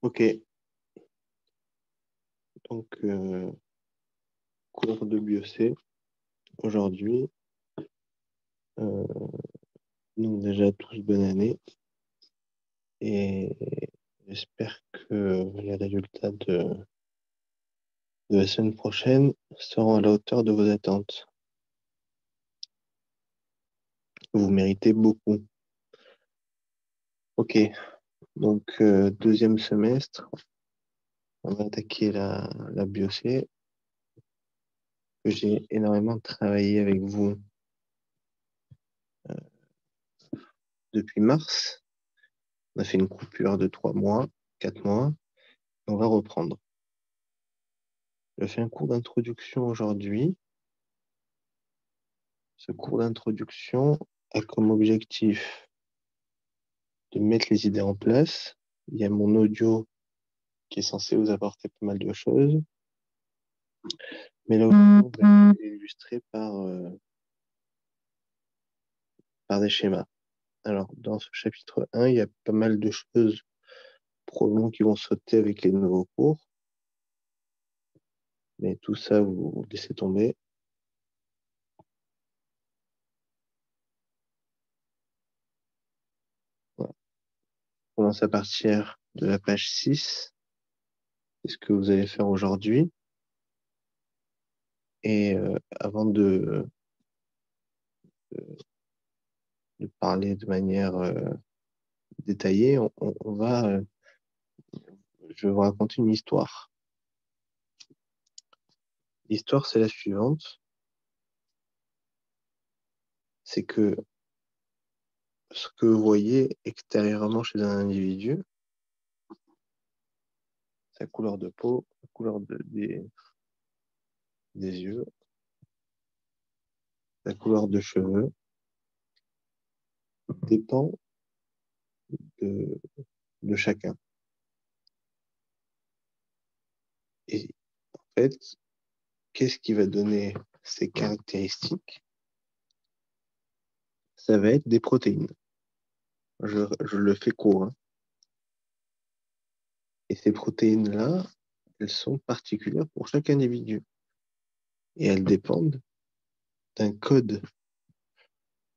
Ok, donc cours de BioC aujourd'hui. Euh, donc déjà tous bonne année et j'espère que les résultats de la semaine prochaine seront à la hauteur de vos attentes. Vous méritez beaucoup. Ok, donc deuxième semestre, on va attaquer la BioC. J'ai énormément travaillé avec vous depuis mars. On a fait une coupure de 3 mois, 4 mois. On va reprendre. Je fais un cours d'introduction aujourd'hui. Ce cours d'introduction a comme objectif de mettre les idées en place. Il y a mon audio qui est censé vous apporter pas mal de choses, mais l'audio va être illustré par des schémas. Alors, dans ce chapitre 1, il y a pas mal de choses probablement qui vont sauter avec les nouveaux cours, mais tout ça, vous laissez tomber. Voilà. On commence à partir de la page 6. C'est ce que vous allez faire aujourd'hui. Et avant de parler de manière détaillée, je vais vous raconter une histoire. L'histoire, c'est la suivante. C'est que ce que vous voyez extérieurement chez un individu, sa couleur de peau, la couleur des yeux, la couleur de cheveux, dépend de, de chacun. Et en fait, qu'est-ce qui va donner ces caractéristiques? Ça va être des protéines. Je le fais court, hein. Et ces protéines-là, elles sont particulières pour chaque individu. Et elles dépendent d'un code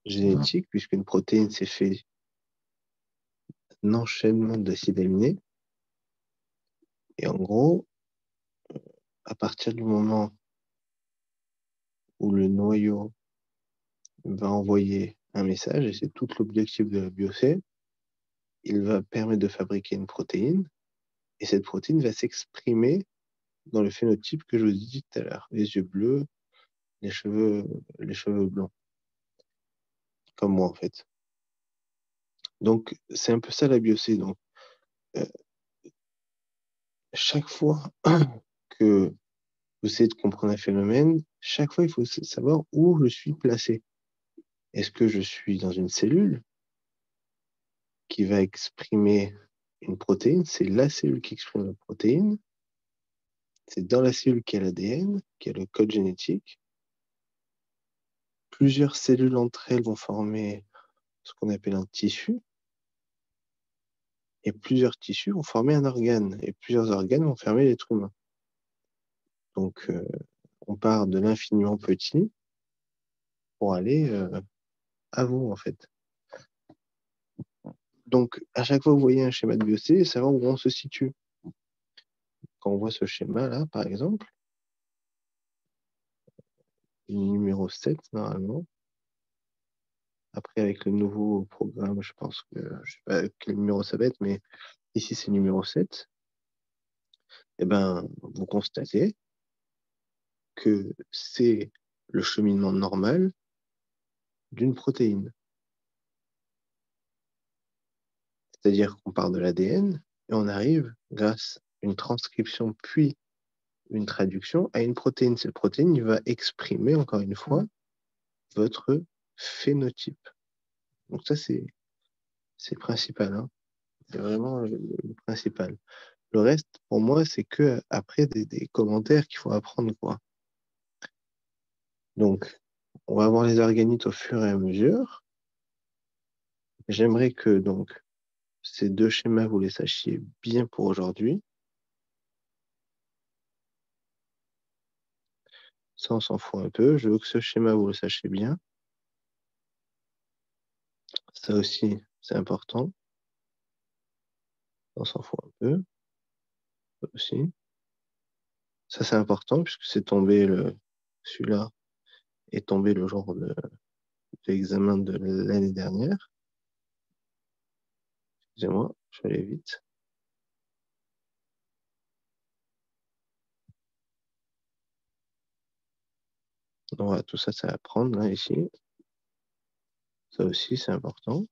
génétique, puisqu'une protéine, c'est fait d'un enchaînement d'acides aminés. Et en gros, à partir du moment où le noyau va envoyer un message, et c'est tout l'objectif de la BioC, il va permettre de fabriquer une protéine, et cette protéine va s'exprimer dans le phénotype que je vous ai dit tout à l'heure. Les yeux bleus, les cheveux, les cheveux blancs. Comme moi, en fait. Donc, c'est un peu ça la BioC. Donc, euh, chaque fois que vous essayez de comprendre un phénomène, chaque fois, il faut savoir où je suis placé. Est-ce que je suis dans une cellule qui va exprimer une protéine? C'est la cellule qui exprime la protéine. C'est dans la cellule qu'il y a l'ADN, qui a le code génétique. Plusieurs cellules entre elles vont former ce qu'on appelle un tissu. Et plusieurs tissus vont former un organe. Et plusieurs organes vont former l'être humain. Donc, on part de l'infiniment petit pour aller à vous, en fait. Donc, à chaque fois que vous voyez un schéma de BioC, savoir où on se situe. Quand on voit ce schéma-là, par exemple, numéro 7, normalement. Après, avec le nouveau programme, je pense que, je sais pas quel numéro ça va être, mais ici, c'est numéro 7. Eh ben, vous constatez que c'est le cheminement normal d'une protéine. C'est-à-dire qu'on part de l'ADN et on arrive, grâce à une transcription puis une traduction, à une protéine. Cette protéine va exprimer, encore une fois, votre phénotype. Donc ça, c'est le principal, hein. C'est vraiment le principal. Le reste, pour moi, c'est que après des commentaires qu'il faut apprendre, quoi. Donc, on va voir les organites au fur et à mesure. J'aimerais que, donc, ces deux schémas, vous les sachiez bien pour aujourd'hui. Ça, on s'en fout un peu. Je veux que ce schéma, vous le sachiez bien. Ça aussi, c'est important. On s'en fout un peu. Ça aussi. Ça, c'est important puisque c'est tombé celui-là est tombé le jour de l'examen de l'année dernière. Excusez-moi, je vais aller vite. Donc, voilà, tout ça, ça va prendre là, ici. Ça aussi, c'est important.